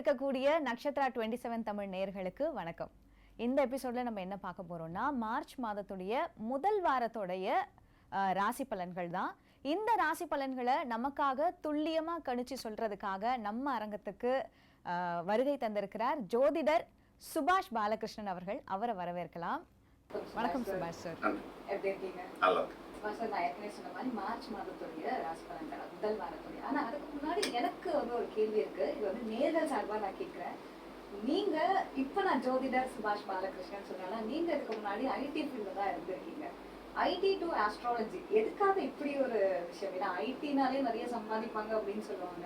இருக்கக்கூடிய நக்ஷத்ரா 27 தமிழ் நேயர்களுக்கு வணக்கம். இந்த எபிசோட்ல நம்ம என்ன பார்க்க போறோம்னா மார்ச் மாதத்துடைய முதல் வாரத்தோடைய ராசி பலன்கள் தான். இந்த ராசி பலன்களை நமக்காக துல்லியமா கணிச்சு சொல்றதுக்காக நம்ம அரங்கத்துக்கு வருகை தந்திருக்கிறார் ஜோதிடர் சுபாஷ் பாலகிருஷ்ணன் அவர்கள். அவரை வரவேற்கலாம். வணக்கம் சுபாஷ் சார். எப்படி இருக்கீங்க? சுபாஷ் சார், நான் ஏற்கனவே சொன்ன மாதிரி மார்ச் மாதத்துடைய ராசி பலன்கள் முதல் வாரத்துடைய. ஆனா அதுக்கு முன்னாடி எனக்கு ஒரு கேள்வி இருக்கு. இது நேர்கள் சார்பா நான் கேட்கிறேன். நீங்க இப்ப நான் ஜோதிடர் சுபாஷ் பாலகிருஷ்ணன் சொன்னா, நீங்க இதுக்கு முன்னாடி ஐடி ஃபீல்ட்ல தான் இருந்திருக்கீங்க. ஐடி டு ஆஸ்ட்ராலஜி எதுக்காக இப்படி ஒரு விஷயம்? ஏன்னா ஐடினாலே நிறைய சம்பாதிப்பாங்க அப்படின்னு சொல்லுவாங்க.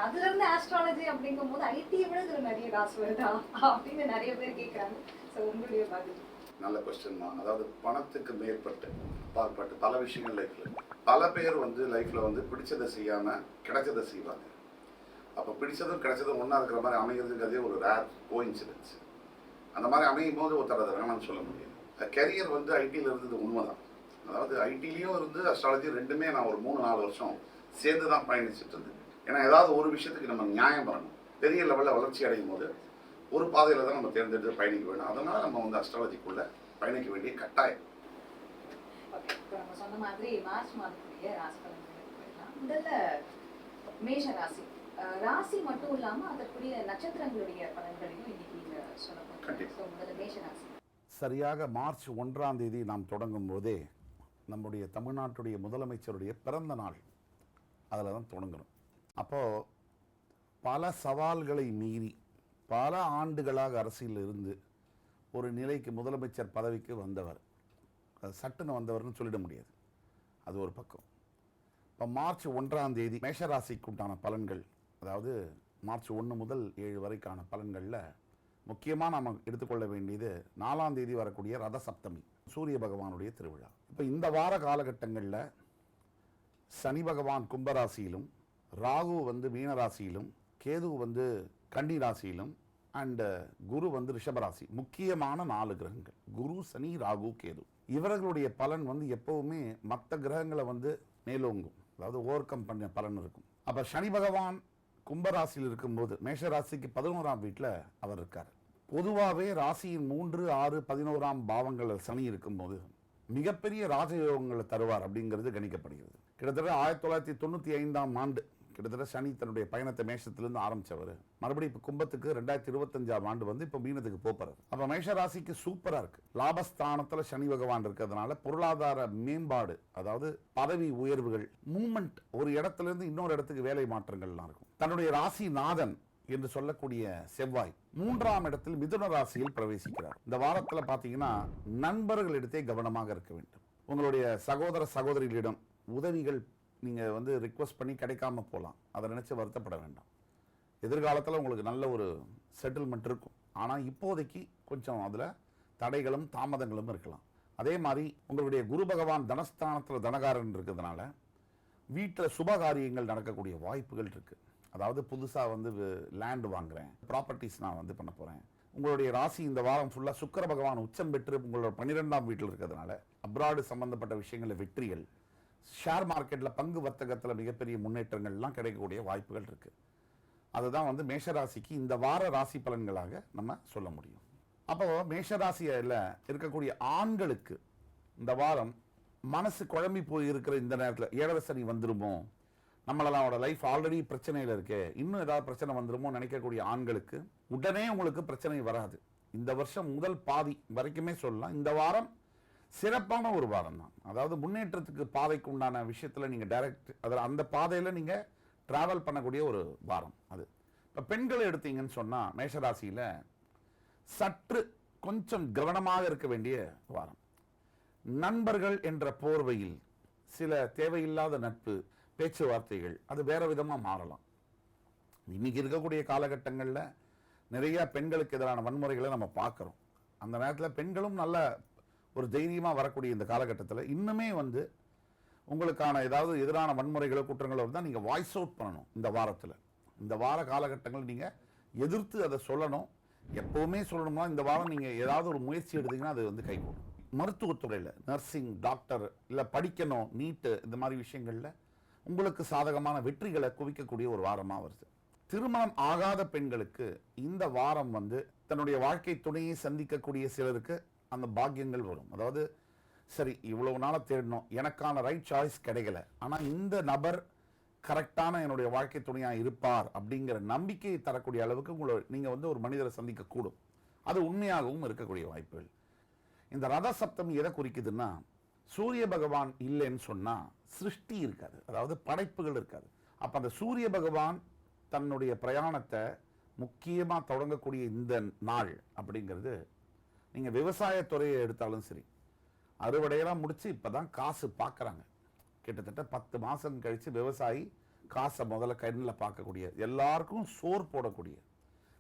அதுல இருந்து ஆஸ்ட்ராலஜி அப்படிங்கும் போது ஐடியை விட இதுல நிறைய காசு வருதா அப்படின்னு நிறைய பேர் கேட்கறாங்க. ஸோ உங்களுடைய பதில். நல்ல கொஸ்டின் தான். அதாவது பணத்துக்கு மேற்பட்டு பாற்பட்டு பல விஷயங்கள் லைஃப்ல பல பேர் லைஃப்ல பிடிச்சதை செய்யாம கிடைச்சதை செய்வாங்க. அப்போ பிடிச்சதும் கிடைச்சதும் ஒன்றா இருக்கிற மாதிரி அமைகிறதுங்கிறதே ஒரு ரேர் கோஇன்சிடென்ஸ். அந்த மாதிரி அமையும் போது ஒருத்தர் அதை வேணாம்னு சொல்ல முடியாது. கெரியர் ஐடியில் இருந்தது உண்மைதான். அதாவது ஐடிலையும் இருந்து அஸ்ட்ராலஜி ரெண்டுமே நான் ஒரு 3-4 வருஷம் சேர்ந்து தான் பயணிச்சுட்டு இருந்தேன். ஏன்னா ஏதாவது ஒரு விஷயத்துக்கு நம்ம நியாயம் பண்ணணும். பெரிய லெவலில் வளர்ச்சி அடையும் போது ஒரு பாதையில் தான் நம்ம தேர்ந்தெடுத்து பயணிக்க வேண்டும். அதனால நம்ம அஸ்ட்ராலஜிக்குள்ள பயணிக்க வேண்டிய கட்டாயம். நம்ம சொன்ன மாதிரி மார்ச் மாதத்துடைய ராசி பலன்கள் முதல்ல மேஷ ராசி ராசி மட்டும் இல்லாம அதற்குரிய நட்சத்திரங்களுடைய பலன்களையும் இன்னைக்கு நீங்க சொல்ல போறீங்க. முதல்ல மேஷ ராசி. சரியாக மார்ச் 1ஆம் தேதி நாம் தொடங்கும் போதே நம்முடைய தமிழ்நாட்டுடைய முதலமைச்சருடைய பிறந்த நாள் அதில் தான் தொடங்கணும். அப்போது பல சவால்களை மீறி பல ஆண்டுகளாக அரசியல் இருந்து ஒரு நிலைக்கு முதலமைச்சர் பதவிக்கு வந்தவர். சட்டுன்னு வந்தவர்னு சொல்லிட முடியாது. அது ஒரு பக்கம். இப்போ மார்ச் 1ஆம் தேதி மேஷராசிக்கு உண்டான பலன்கள், அதாவது மார்ச் 1 முதல் 7 வரைக்கான பலன்களில் முக்கியமாக நாம் எடுத்துக்கொள்ள வேண்டியது 4ஆம் தேதி வரக்கூடிய ரத சப்தமி, சூரிய பகவானுடைய திருவிழா. இப்போ இந்த வார காலகட்டங்களில் சனி பகவான் கும்பராசியிலும், ராகு மீனராசியிலும், கேது கன்னி ராசியிலும், அண்ட் குரு ரிஷபராசி. முக்கியமான 4 கிரகங்கள் குரு, சனி, ராகு, கேது. இவர்களுடைய பலன் எப்பவுமே மற்ற கிரகங்களை மேலோங்கும், அதாவது ஓவர் கம் பண்ண பலன் இருக்கும். அப்போ சனி பகவான் கும்பராசியில் இருக்கும்போது மேஷராசிக்கு 11ஆம் வீட்டில் அவர் இருக்கார். பொதுவாகவே ராசியின் 3, 6, 11ஆம் பாவங்களில் சனி இருக்கும்போது மிகப்பெரிய ராஜயோகங்களை தருவார் அப்படிங்கிறது கணிக்கப்படுகிறது. கிட்டத்தட்ட 1995ஆம் ஆண்டு கிட்டத்தட்ட சனி தன்னுடைய பயணத்தை மேஷத்திலிருந்து ஆரம்பித்தவர் மறுபடியும் இப்போ கும்பத்துக்கு 2025ஆம் ஆண்டு இப்போ மீனத்துக்கு போகிறார். அப்போ மேஷராசிக்கு சூப்பராக இருக்குது. லாபஸ்தானத்தில் சனி பகவான் இருக்கிறதுனால பொருளாதார மேம்பாடு, அதாவது பதவி உயர்வுகள், மூமெண்ட், ஒரு இடத்துலேருந்து இன்னொரு இடத்துக்கு வேலை மாற்றங்கள்லாம் இருக்கும். தன்னுடைய ராசிநாதன் என்று சொல்லக்கூடிய செவ்வாய் 3ஆம் இடத்தில் மிதுன ராசியில் பிரவேசிக்கிறார். இந்த வாரத்தில் பார்த்தீங்கன்னா நண்பர்களிடத்தே கவனமாக இருக்க வேண்டும். உங்களுடைய சகோதர சகோதரிகளிடம் உதவிகள் நீங்கள் ரிக்வஸ்ட் பண்ணி கிடைக்காம போகலாம். அதை நினச்சி வருத்தப்பட வேண்டாம். எதிர்காலத்தில் உங்களுக்கு நல்ல ஒரு செட்டில்மெண்ட் இருக்கும். ஆனால் இப்போதைக்கு கொஞ்சம் அதில் தடைகளும் தாமதங்களும் இருக்கலாம். அதே மாதிரி உங்களுடைய குரு பகவான் தனஸ்தானத்தில் தனகாரன் இருக்கிறதுனால வீட்டில் சுபகாரியங்கள் நடக்கக்கூடிய வாய்ப்புகள் இருக்குது. அதாவது புதுசாக லேண்டு வாங்குகிறேன், ப்ராப்பர்ட்டிஸ் நான் பண்ண போகிறேன். உங்களுடைய ராசி இந்த வாரம் ஃபுல்லாக சுக்கிர பகவான் உச்சம் பெற்று உங்களோட 12ஆம் வீட்டில் இருக்கிறதுனால அப்ராடு சம்பந்தப்பட்ட விஷயங்களில் வெற்றிகள், ஷேர் மார்க்கெட்டில் பங்கு வர்த்தகத்தில் மிகப்பெரிய முன்னேற்றங்கள்லாம் கிடைக்கக்கூடிய வாய்ப்புகள் இருக்குது. அதுதான் மேஷராசிக்கு இந்த வார ராசி பலன்களாக நம்ம சொல்ல முடியும். அப்போது மேஷராசியில் இருக்கக்கூடிய ஆண்களுக்கு இந்த வாரம் மனசு குழம்பி போய் இருக்கிற இந்த நேரத்தில் 7 சனி வந்துருமோ, நம்மளோட லைஃப் ஆல்ரெடி பிரச்சனையில் இருக்கே, இன்னும் ஏதாவது பிரச்சனை வந்துருமோ நினைக்கக்கூடிய ஆண்களுக்கு உடனே உங்களுக்கு பிரச்சனை வராது. இந்த வருஷம் முதல் பாதி வரைக்குமே சொல்லலாம் இந்த வாரம் சிறப்பான ஒரு வாரம் தான். அதாவது முன்னேற்றத்துக்கு பாதைக்கு உண்டான விஷயத்தில் நீங்கள் டைரக்ட் அந்த பாதையில் நீங்கள் ட்ராவல் பண்ணக்கூடிய ஒரு வாரம் அது. இப்போ பெண்களை எடுத்தீங்கன்னு சொன்னால் மேஷராசியில் சற்று கொஞ்சம் கவனமாக இருக்க வேண்டிய வாரம். நண்பர்கள் என்ற போர்வையில் சில தேவையில்லாத நட்பு, பேச்சுவார்த்தைகள் அது வேற விதமாக மாறலாம். இன்னைக்கு இருக்கக்கூடிய காலகட்டங்களில் நிறைய பெண்களுக்கு எதிரான வன்முறைகளை நம்ம பார்க்குறோம். அந்த நேரத்தில் பெண்களும் நல்ல ஒரு தைரியமாக வரக்கூடிய இந்த காலகட்டத்தில் இன்னுமே உங்களுக்கான ஏதாவது எதிரான வன்முறைகளோ குற்றங்களோ இருந்தால் நீங்கள் வாய்ஸ் அவுட் பண்ணணும். இந்த வாரத்தில் இந்த வார காலகட்டங்கள் நீங்கள் எதிர்த்து அதை சொல்லணும். எப்போவுமே சொல்லணும்னா இந்த வாரம் நீங்கள் ஏதாவது ஒரு முயற்சி எடுத்தீங்கன்னா அது கைகூடும். மருத்துவத்துறையில் நர்சிங், டாக்டர், இல்லை படிக்கணும், நீட்டு, இந்த மாதிரி விஷயங்களில் உங்களுக்கு சாதகமான வெற்றிகளை குவிக்கக்கூடிய ஒரு வாரமாக வருது. திருமணம் ஆகாத பெண்களுக்கு இந்த வாரம் வந்து தன்னுடைய வாழ்க்கை துணையை சந்திக்கக்கூடிய சிலருக்கு அந்த பாக்கியங்கள் வரும். அதாவது சரி இவ்வளவு நாள தேடணும், எனக்கான ரைட் சாய்ஸ் கிடைக்கல, ஆனால் இந்த நபர் கரெக்டான என்னுடைய வாழ்க்கை துணையாக இருப்பார் அப்படிங்கிற நம்பிக்கையை தரக்கூடிய அளவுக்கு நீங்கள் வந்து ஒரு மனிதரை சந்திக்கக்கூடும். அது உண்மையாகவும் இருக்கக்கூடிய வாய்ப்புகள். இந்த ரத சப்தமி எதை குறிக்குதுன்னா, சூரிய பகவான் இல்லைன்னு சொன்னால் சிருஷ்டி இருக்காது, அதாவது படைப்புகள் இருக்காது. அப்போ அந்த சூரிய பகவான் தன்னுடைய பிரயாணத்தை முக்கியமாக தொடங்கக்கூடிய இந்த நாள் அப்படிங்கிறது, நீங்கள் விவசாயத்துறையை எடுத்தாலும் சரி, அறுவடையெல்லாம் முடித்து இப்போ தான் காசு பார்க்குறாங்க. கிட்டத்தட்ட 10 மாதம் கழித்து விவசாயி காசை முதல்ல கண்ணில் பார்க்கக்கூடிய, எல்லாருக்கும் சோறு போடக்கூடிய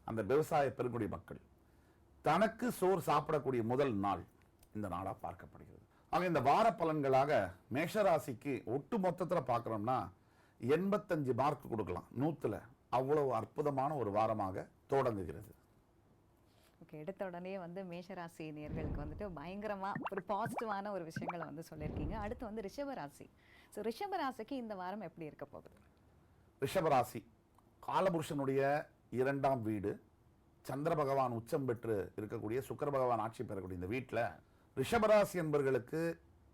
அந்த விவசாய பெருங்குடி மக்கள் தனக்கு சோறு சாப்பிடக்கூடிய முதல் நாள் இந்த நாளாக பார்க்கப்படுகிறது. ஆக இந்த வார பலன்களாக மேஷராசிக்கு ஒட்டு மொத்தத்தில் பார்க்குறோம்னா 85 மார்க் கொடுக்கலாம் 100ல். அவ்வளவு அற்புதமான ஒரு வாரமாக தொடங்குகிறது. ஓகே, எடுத்த உடனே வந்து மேஷராசி நேயர்களுக்கு வந்துட்டு பயங்கரமா ஒரு பாசிட்டிவான ஒரு விஷயங்களை வந்து சொல்லியிருக்கீங்க. அடுத்து வந்து ரிஷபராசி. ஸோ ரிஷபராசிக்கு இந்த வாரம் எப்படி இருக்க போகுது? ரிஷபராசி காலபுருஷனுடைய 2ஆம் வீடு, சந்திர பகவான் உச்சம் பெற்று இருக்கக்கூடிய, சுக்கிர பகவான் ஆட்சி பெறக்கூடிய இந்த வீட்டில் ரிஷபராசி என்பவர்களுக்கு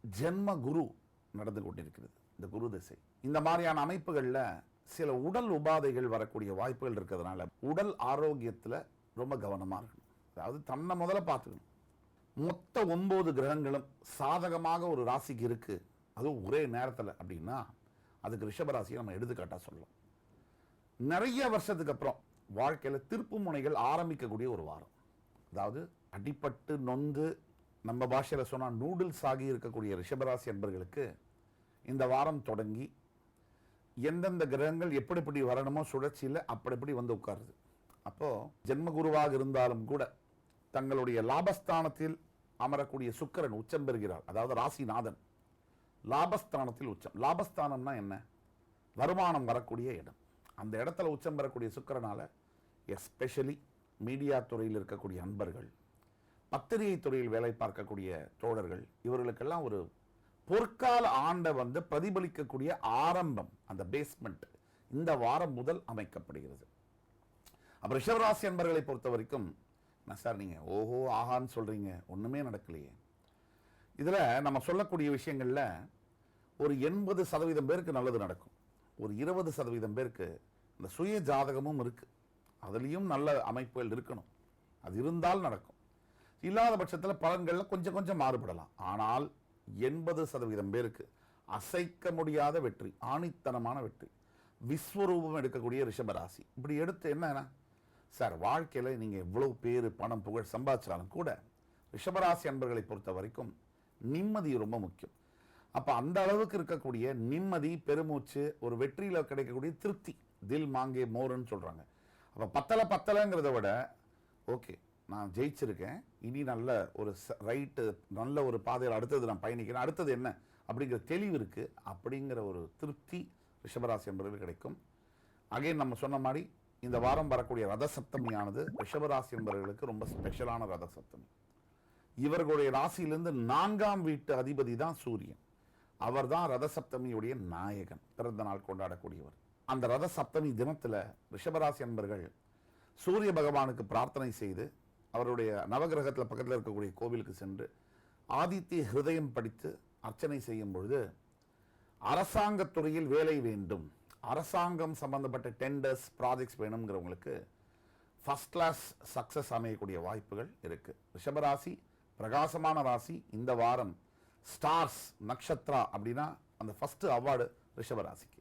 ஜென்ம குரு நடந்து கொண்டிருக்கிறது. இந்த குரு திசை, இந்த மாதிரியான அமைப்புகளில் சில உடல் உபாதைகள் வரக்கூடிய வாய்ப்புகள் இருக்கிறதுனால உடல் ஆரோக்கியத்தில் ரொம்ப கவனமாக இருக்கணும். அதாவது தன்னை முதல்ல பார்த்துக்கணும். மொத்த 9 கிரகங்களும் சாதகமாக ஒரு ராசிக்கு இருக்கு, அதுவும் ஒரே நேரத்தில் அப்படின்னா அதுக்கு ரிஷபராசியை நம்ம எடுத்துக்காட்டாக சொல்லலாம். நிறைய வருஷத்துக்கு அப்புறம் வாழ்க்கையில் திருப்பு முனைகள் ஆரம்பிக்கக்கூடிய ஒரு வாரம். அதாவது அடிப்பட்டு நொந்து நம்ம பாஷையில் சொன்னால் நூடுல்ஸ் ஆகி இருக்கக்கூடிய ரிஷபராசி என்பர்களுக்கு இந்த வாரம் தொடங்கி எந்தெந்த கிரகங்கள் எப்படி வரணுமோ சுழற்சியில் அப்படி வந்து உட்காருது. அப்போது ஜென்மகுருவாக இருந்தாலும் கூட தங்களுடைய லாபஸ்தானத்தில் அமரக்கூடிய சுக்கிரன் உச்சம் பெறுகிறார். அதாவது ராசிநாதன் லாபஸ்தானத்தில் உச்சம். லாபஸ்தானம்னா என்ன? வருமானம் வரக்கூடிய இடம். அந்த இடத்துல உச்சம் பெறக்கூடிய சுக்கிரனால எஸ்பெஷலி மீடியா துறையில் இருக்கக்கூடிய அன்பர்கள், பத்திரிகை துறையில் வேலை பார்க்கக்கூடிய தோழர்கள், இவர்களுக்கெல்லாம் ஒரு பொற்கால ஆண்டை வந்து பிரதிபலிக்கக்கூடிய ஆரம்பம், அந்த பேஸ்மெண்ட் இந்த வாரம் முதல் அமைக்கப்படுகிறது. அப்போ ரிஷபராசி அன்பர்களை பொறுத்த வரைக்கும், என்ன சார் நீங்கள் ஓஹோ ஆஹான்னு சொல்கிறீங்க, ஒன்றுமே நடக்கலையே. இதில் நம்ம சொல்லக்கூடிய விஷயங்களில் ஒரு 80% பேருக்கு நல்லது நடக்கும், ஒரு 20% பேருக்கு இந்த சுய ஜாதகமும் இருக்குது, அதுலேயும் நல்ல அமைப்புகள் இருக்கணும், அது இருந்தால் நடக்கும். இல்லாத பட்சத்தில் பலன்களில் கொஞ்சம் மாறுபடலாம். ஆனால் 80% பேருக்கு அசைக்க முடியாத வெற்றி, ஆணித்தனமான வெற்றி, விஸ்வரூபம் எடுக்கக்கூடிய ரிஷபராசி. இப்படி எடுத்து என்ன சார், வாழ்க்கையில் நீங்கள் எவ்வளவு பேர் பணம் புகழ் சம்பாதிச்சாலும் கூட ரிஷபராசி அன்பர்களை பொறுத்த வரைக்கும் நிம்மதி ரொம்ப முக்கியம். அப்போ அந்த அளவுக்கு இருக்கக்கூடிய நிம்மதி, பெருமூச்சு, ஒரு வெற்றியில் கிடைக்கக்கூடிய திருப்தி, தில் மாங்கே மோருன்னு சொல்கிறாங்க. அப்போ பத்தலைங்கிறத விட ஓகே நான் ஜெயிச்சிருக்கேன், இனி நல்ல ஒரு நல்ல ஒரு பாதையில் அடுத்தது நான் பயணிக்கிறேன், அடுத்தது என்ன அப்படிங்கிற தெளிவு இருக்குது, அப்படிங்கிற ஒரு திருப்தி ரிஷபராசி என்பவர்களுக்கு கிடைக்கும். அகைன் நம்ம சொன்ன மாதிரி இந்த வாரம் வரக்கூடிய ரத சப்தமியானது ரிஷபராசி என்பவர்களுக்கு ரொம்ப ஸ்பெஷலான ரத சப்தமி. இவர்களுடைய ராசியிலிருந்து 4ஆம் வீட்டு அதிபதி தான் சூரியன். அவர் தான் ரத சப்தமியுடைய நாயகன், பிறந்த நாள் கொண்டாடக்கூடியவர். அந்த ரத சப்தமி தினத்தில் ரிஷபராசி என்பர்கள் சூரிய பகவானுக்கு பிரார்த்தனை செய்து அவருடைய நவகிரகத்தில் பக்கத்தில் இருக்கக்கூடிய கோவிலுக்கு சென்று ஆதித்ய ஹிருதயம் படித்து அர்ச்சனை செய்யும் பொழுது அரசாங்கத்துறையில் வேலை வேண்டும், அரசாங்கம் சம்பந்தப்பட்ட டெண்டர்ஸ் ப்ராஜெக்ட்ஸ் வேணுங்கிறவங்களுக்கு ஃபர்ஸ்ட் கிளாஸ் சக்ஸஸ் அமையக்கூடிய வாய்ப்புகள் இருக்குது. ரிஷபராசி பிரகாசமான ராசி. இந்த வாரம் ஸ்டார்ஸ் நக்ஷத்ரா அப்படின்னா அந்த ஃபர்ஸ்ட் அவார்டு ரிஷபராசிக்கு.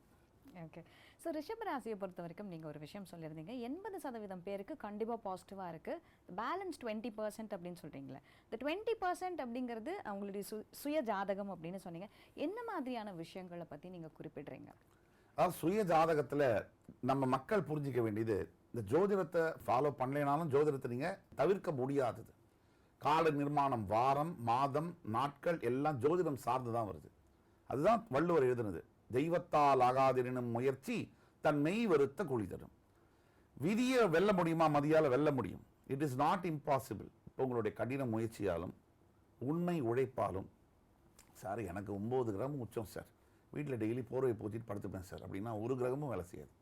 ஓகே, ஸோ ரிஷபராசியை பொறுத்த வரைக்கும் நீங்கள் ஒரு விஷயம் சொல்லியிருந்தீங்க, 80% பேருக்கு கண்டிப்பாக பாசிட்டிவாக இருக்குது, பேலன்ஸ் 20% அப்படின்னு சொல்கிறீங்களே. இந்த 20% அப்படிங்கிறது அவங்களுடைய சுய ஜாதகம் அப்படின்னு சொன்னீங்க. என்ன மாதிரியான விஷயங்களை பற்றி நீங்கள் குறிப்பிடுறீங்க? அதாவது சுய ஜாதகத்தில் நம்ம மக்கள் புரிஞ்சிக்க வேண்டியது, இந்த ஜோதிடத்தை ஃபாலோ பண்ணலைனாலும் ஜோதிடத்தை நீங்கள் தவிர்க்க முடியாதது. கால நிர்மாணம், வாரம், மாதம், நாட்கள் எல்லாம் ஜோதிடம் சார்ந்து தான் வருது. அதுதான் வள்ளுவர் எழுதுனது, தெய்வத்தால் ஆகாதினும் முயற்சி தன் மெய் வருத்த குழி தரும். விதியை வெல்ல முடியுமா? மதியால் வெல்ல முடியும். It is not impossible. இப்போ உங்களுடைய கடின முயற்சியாலும் உண்மை உழைப்பாலும், சார் எனக்கு 9 கிராம் உச்சம் சார், வீட்டில் டெய்லி போர்வை பூச்சிட்டு படுத்துப்பேன் சார் அப்படின்னா ஒரு கிரகமும் வேலை செய்யாது.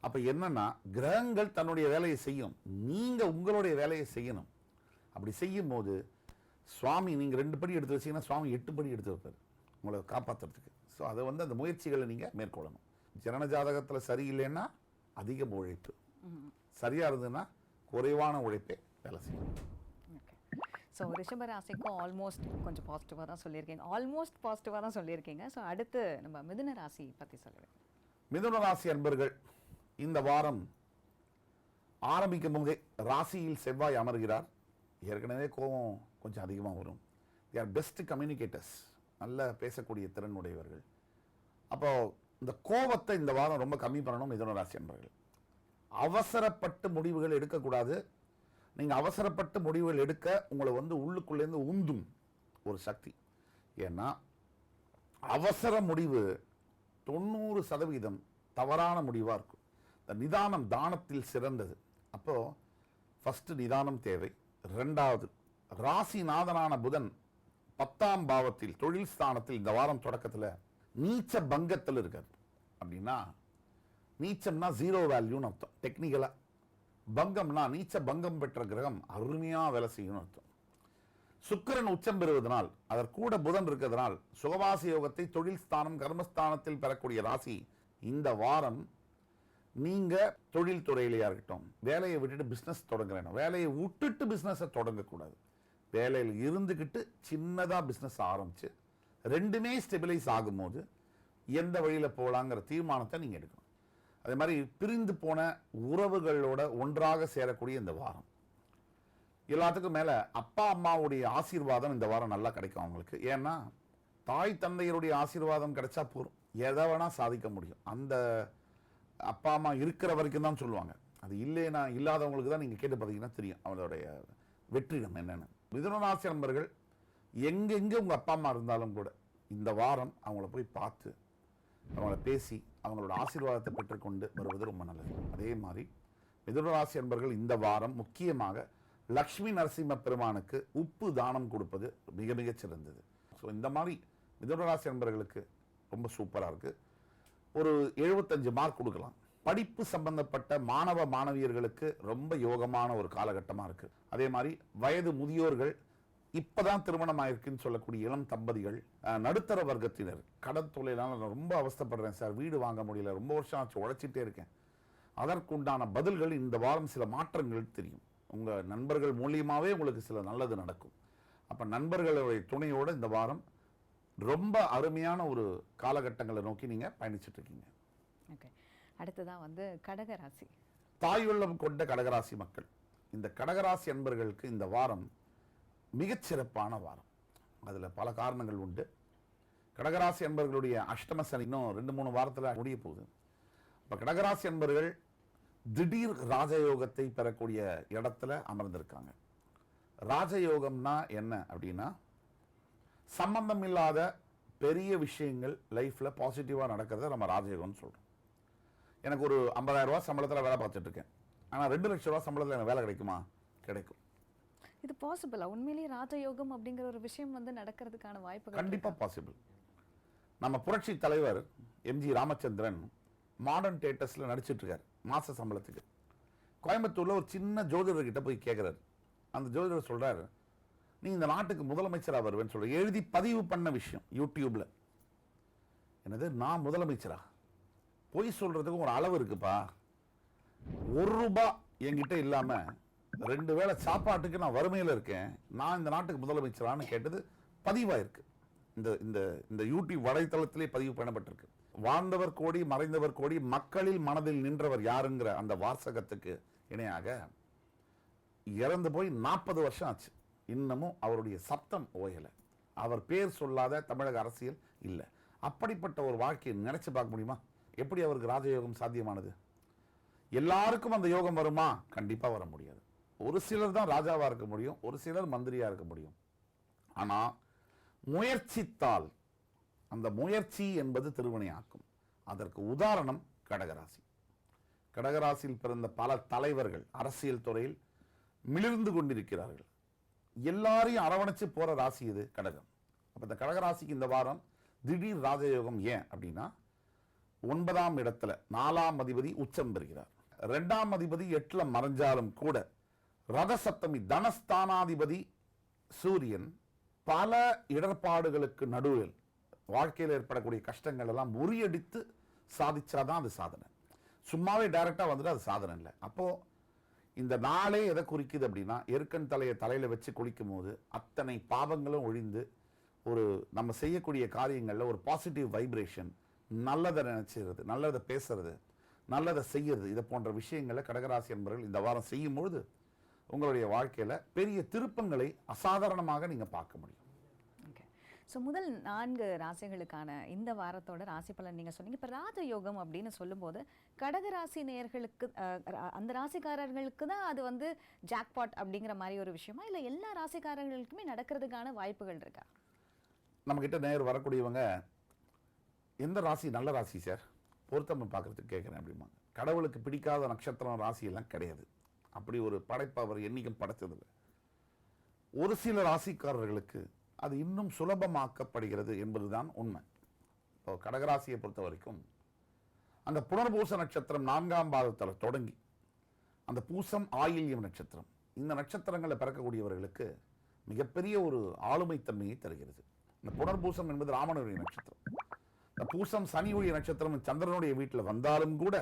அப்ப என்னன்னா கிரகங்கள் தன்னுடைய வேலையை செய்யும், நீங்க உங்களுடைய வேலையை செய்யணும். அப்படி செய்யும் போது சுவாமி நீங்க 2 படி எடுத்து வச்சீங்கன்னா சுவாமி 8 படி எடுத்து வைப்பார் உங்களை காப்பாற்றுறதுக்கு. ஸோ அதை வந்து அந்த முயற்சிகளை நீங்க மேற்கொள்ளணும். ஜனன ஜாதகத்துல சரியில்லைன்னா அதிக உழைப்பு, சரியா இருந்ததுன்னா குறைவான உழைப்பே வேலை செய்யும். ஸோ ரிஷப ராசிக்கும் ஆல்மோஸ்ட் கொஞ்சம் பாசிட்டிவாக தான் சொல்லியிருக்கீங்க, ஆல்மோஸ்ட் பாசிட்டிவாக தான் சொல்லியிருக்கீங்க. ஸோ அடுத்து நம்ம மிதுன ராசி பற்றி சொல்லுவேன். மிதுன ராசி அன்பர்கள், இந்த வாரம் ஆரம்பிக்கும் போதே ராசியில் செவ்வாய் அமர்கிறார். ஏற்கனவே கோபம் கொஞ்சம் அதிகமாக வரும். தே ஆர் பெஸ்ட் கம்யூனிகேட்டர்ஸ், நல்ல பேசக்கூடிய திறன் உடையவர்கள். அப்போ இந்த கோபத்தை இந்த வாரம் ரொம்ப கம்மி பண்ணணும் மிதுன ராசி அன்பர்கள். அவசரப்பட்டு முடிவுகள் எடுக்கக்கூடாது. நீங்கள் அவசரப்பட்டு முடிவுகள் எடுக்க உங்களை வந்து உள்ளுக்குள்ளேருந்து உந்தும் ஒரு சக்தி. ஏன்னா அவசர முடிவு 90% தவறான முடிவாக இருக்கும். இந்த நிதானம் தானத்தில் சிறந்தது. அப்போ ஃபர்ஸ்ட் நிதானம் தேவை. 2வது, ராசிநாதனான புதன் 10ஆம் பாவத்தில் தொழில் ஸ்தானத்தில் இந்த வாரம் தொடக்கத்தில் நீச்ச பங்கத்தில் இருக்கார். அப்படின்னா நீச்சம்னா 0 வேல்யூன்னு அர்த்தம். டெக்னிக்கலா பங்கம்னா நீச்ச பங்கம் பெற்ற கிரகம் அருமையா வேலை செய்யணும் அர்த்தம். சுக்கிரன் உச்சம் பெறுவதனால் அதற்கூட புதன் இருக்கிறதுனால் சுகவாசி யோகத்தை தொழில் ஸ்தானம் கர்மஸ்தானத்தில் பெறக்கூடிய ராசி. இந்த வாரம் நீங்க தொழில் துறையிலேயா இருக்கட்டும், வேலையை விட்டுட்டு பிசினஸ் தொடங்குறேன், வேலையை விட்டுட்டு பிசினஸை தொடங்கக்கூடாது. வேலையில் இருந்துக்கிட்டு சின்னதா பிசினஸ் ஆரம்பிச்சு 2மே ஸ்டெபிலைஸ் ஆகும்போது எந்த வழியில போகலாங்கிற தீர்மானத்தை நீங்க எடுக்கணும். அதே மாதிரி பிரிந்து போன உறவுகளோட ஒன்றாக சேரக்கூடிய இந்த வாரம். எல்லாத்துக்கும் மேல அப்பா அம்மாவுடைய ஆசீர்வாதம் இந்த வாரம் நல்லா கிடைக்கும் அவங்களுக்கு. ஏன்னா தாய் தந்தையருடைய ஆசீர்வாதம் கிடைச்சா போதும், எதை வேணா சாதிக்க முடியும். அந்த அப்பா அம்மா இருக்கிற வரைக்கும் தான் சொல்லுவாங்க. அது இல்லைன்னா இல்லாதவங்களுக்கு தான் நீங்க கேட்டு பார்த்தீங்கன்னா தெரியும் அவங்களுடைய வெற்றிடம் என்னன்னு. மிதுன ராசி நண்பர்கள் எங்கெங்க உங்க அப்பா அம்மா இருந்தாலும் கூட இந்த வாரம் அவங்கள போய் பார்த்து அவங்கள பேசி அவங்களோட ஆசீர்வாதத்தை பெற்றுக்கொண்டு வருவது ரொம்ப நல்லது. அதே மாதிரி மிதுன ராசி நண்பர்கள் இந்த வாரம் முக்கியமாக லக்ஷ்மி நரசிம்ம பெருமானுக்கு உப்பு தானம் கொடுப்பது மிக மிக சிறந்தது. ஸோ இந்த மாதிரி மிதுன ராசி நண்பர்களுக்கு ரொம்ப சூப்பராக இருக்கு. ஒரு 75 மார்க் கொடுக்கலாம். படிப்பு சம்பந்தப்பட்ட மாணவ மாணவியர்களுக்கு ரொம்ப யோகமான ஒரு காலகட்டமாக இருக்கு. அதே மாதிரி வயது முதியோர்கள், இப்பதான் திருமணம் ஆயிருக்குன்னு சொல்லக்கூடிய இளம் தம்பதிகள், நடுத்தர வர்க்கத்தினர், கடன் தொழிலாளர் நான் ரொம்ப அவஸ்தைப்படுறேன் சார், வீடு வாங்க முடியல, ரொம்ப வருஷம் ஆச்சு, உழைச்சிட்டே இருக்கேன், அதற்குண்டான பதில்கள் இந்த வாரம் சில மாற்றங்கள் தெரியும். உங்க நண்பர்கள் மூலியமாவே உங்களுக்கு சில நல்லது நடக்கும். அப்ப நண்பர்களுடைய துணையோட இந்த வாரம் ரொம்ப அருமையான ஒரு காலகட்டங்களை நோக்கி நீங்க பயணிச்சுட்டு இருக்கீங்க. ஓகே, அடுத்ததான் வந்து கடகராசி. தாயுள்ளம் கொண்ட கடகராசி மக்கள், இந்த கடகராசி அன்பர்களுக்கு இந்த வாரம் மிகச்சிறப்பான வாரம். அதுல பல காரணங்கள் உண்டு. கடகராசி அன்பர்களுடைய அஷ்டம சனி இன்னும் 2-3 வாரத்தில் முடிய போகுது. இப்போ கடகராசி அன்பர்கள் திடீர் ராஜயோகத்தை பெறக்கூடிய இடத்துல அமர்ந்திருக்காங்க. ராஜயோகம்னா என்ன அப்படின்னா, சம்பந்தம் இல்லாத பெரிய விஷயங்கள் லைஃப்ல பாசிட்டிவா நடக்கிறத நம்ம ராஜயோகம்னு சொல்றோம். எனக்கு ஒரு 50,000 ரூபாய் சம்பளத்தில் வேலை பார்த்துட்டு இருக்கேன், ஆனால் 2 லட்சம் ரூபாய் சம்பளத்தில் எனக்கு வேலை கிடைக்குமா? கிடைக்கும். இது பாசிபிளா? உண்மையிலேயே ராஜயோகம் அப்படிங்கிற ஒரு விஷயம் வந்து நடக்கிறதுக்கான வாய்ப்பு கண்டிப்பா பாசிபிள். நம்ம புரட்சி தலைவர் எம்ஜி ராமச்சந்திரன் மாடர்ன் தியேட்டர்ஸ்ல நடிச்சிட்டு இருக்காரு மாச சம்பளத்துக்கு. கோயம்புத்தூர்ல ஒரு சின்ன ஜோதிடர்கிட்ட போய் கேட்கிறாரு. அந்த ஜோதிடர் சொல்றாரு, நீ இந்த நாட்டுக்கு முதலமைச்சரா வருவேன்னு சொல்ற, எழுதி பதிவு பண்ண விஷயம் யூடியூப்ல. என்னது, நான் முதலமைச்சரா? பொய் சொல்றதுக்கு ஒரு அளவு இருக்குப்பா. 1 ரூபாய் என்கிட்ட இல்லாம 2 வேளை சாப்பாட்டுக்கு நான் வறுமையில் இருக்கேன், நான் இந்த நாட்டுக்கு முதலமைச்சரான்னு கேட்டது பதிவாயிருக்கு. இந்த இந்த இந்த யூடியூப் வலைத்தளத்திலே பதிவு பண்ணப்பட்டிருக்கு. வாழ்ந்தவர் கோடி மறைந்தவர் கோடி, மக்களில் மனதில் நின்றவர் யாருங்கிற அந்த வாசகத்துக்கு இணையாக இறந்து போய் 40 வருஷம் ஆச்சு. இன்னமும் அவருடைய சப்தம் ஓயலை. அவர் பேர் சொல்லாத தமிழக அரசியல் இல்லை. அப்படிப்பட்ட ஒரு வாழ்க்கையை நினைச்சு பார்க்க முடியுமா? எப்படி அவருக்கு ராஜயோகம் சாத்தியமானது? எல்லாருக்கும் அந்த யோகம் வருமா? கண்டிப்பா வர முடியாது. ஒரு சிலர் தான் ராஜாவா இருக்க முடியும், ஒரு சிலர் மந்திரியா இருக்க முடியும். ஆனா முயற்சித்தால் அந்த முயற்சி என்பது திருவினையாக்கும். அதற்கு உதாரணம் கடகராசி. கடகராசியில் பிறந்த பல தலைவர்கள் அரசியல் துறையில் மிளிர்ந்து கொண்டிருக்கிறார்கள். எல்லாரையும் அரவணைச்சு போற ராசி இது கடகம். அப்ப இந்த கடகராசிக்கு இந்த வாரம் திடீர் ராஜயோகம். ஏன் அப்படின்னா, 9ஆம் இடத்துல 4ஆம் அதிபதி உச்சம் பெறுகிறார். 2ஆம் அதிபதி 8ல மறைஞ்சாலும் கூட ரத சப்தமி தனஸ்தானாதிபதி சூரியன் பல இடர்பாடுகளுக்கு நடுவில் வாழ்க்கையில் ஏற்படக்கூடிய கஷ்டங்கள் எல்லாம் முறியடித்து சாதிச்சாதான் அது சாதனை. சும்மாவே டைரக்டா வந்துட்டு அது சாதனை இல்லை. அப்போ இந்த நாளே எதை குறிக்குது அப்படின்னா, எருக்கன் தலையை தலையில வச்சு குளிக்கும் போது அத்தனை பாவங்களும் ஒழிந்து ஒரு நம்ம செய்யக்கூடிய காரியங்கள்ல ஒரு பாசிட்டிவ் வைப்ரேஷன், நல்லதை நினைச்சிருது, நல்லதை பேசுறது, நல்லதை செய்யறது, இதை போன்ற விஷயங்களை கடகராசி என்பவர்கள் இந்த வாரம் செய்யும்பொழுது உங்களுடைய வாழ்க்கையில பெரிய திருப்பங்களை அசாதாரணமாக நீங்க பார்க்க முடியும். ஸோ முதல் 4 ராசிகளுக்கான இந்த வாரத்தோட ராசி பலன் நீங்கள் சொன்னீங்க. இப்போ ராஜயோகம் அப்படின்னு சொல்லும்போது கடகராசி நேயர்களுக்கு அந்த ராசிக்காரர்களுக்கு தான் அது வந்து ஜாக்பாட் அப்படிங்கிற மாதிரி ஒரு விஷயமா, இல்லை எல்லா ராசிக்காரர்களுக்குமே நடக்கிறதுக்கான வாய்ப்புகள் இருக்கா? நம்மக்கிட்ட நேர் வரக்கூடியவங்க எந்த ராசி நல்ல ராசி சார் பொருத்தம் பார்க்குறதுக்கு கேட்குறேன் அப்படிம்பாங்க. கடவுளுக்கு பிடிக்காத நட்சத்திரம் ராசியெல்லாம் கிடையாது. அப்படி ஒரு படைப்பு அவர் என்னைக்கும் படைச்சதில்லை. ஒரு சில ராசிக்காரர்களுக்கு அது இன்னும் சுலபமாக்கப்படுகிறது என்பதுதான் உண்மை. இப்போ கடகராசியை பொறுத்த வரைக்கும் அந்த புனர்பூச நட்சத்திரம் 4ஆம் பாதத்தில் தொடங்கி அந்த பூசம் ஆயில்யம் நட்சத்திரம், இந்த நட்சத்திரங்களை பிறக்கக்கூடியவர்களுக்கு மிகப்பெரிய ஒரு ஆளுமைத்தன்மையை தருகிறது. இந்த புனர்பூசம் என்பது ராமனுடைய நட்சத்திரம். இந்த பூசம் சனியுடைய நட்சத்திரம் சந்திரனுடைய வீட்டில் வந்தாலும் கூட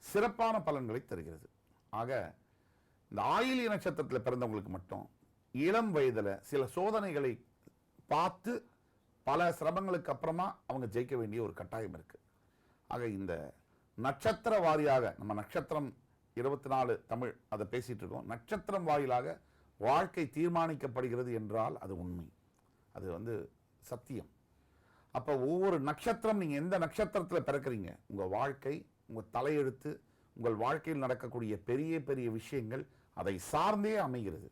சிறப்பான பலன்களை தருகிறது. ஆக இந்த ஆயில்ய நட்சத்திரத்தில் பிறந்தவங்களுக்கு மட்டும் இளம் வயதில் சில சோதனைகளை பார்த்து பல சிரமங்களுக்கு அப்புறமா அவங்க ஜெயிக்க வேண்டிய ஒரு கட்டாயம் இருக்கு. ஆக இந்த நட்சத்திர வாரியாக நம்ம நட்சத்திரம் 24 தமிழ் அதை பேசிட்டு இருக்கோம். நட்சத்திரம் வாயிலாக வாழ்க்கை தீர்மானிக்கப்படுகிறது என்றால் அது உண்மை, அது வந்து சத்தியம். அப்போ ஒவ்வொரு நட்சத்திரம், நீங்க எந்த நட்சத்திரத்தில் பிறக்கிறீங்க, உங்க வாழ்க்கை, உங்க தலையெழுத்து, உங்கள் வாழ்க்கையில் நடக்கக்கூடிய பெரிய பெரிய விஷயங்கள் அதை சார்ந்தே அமைகிறது.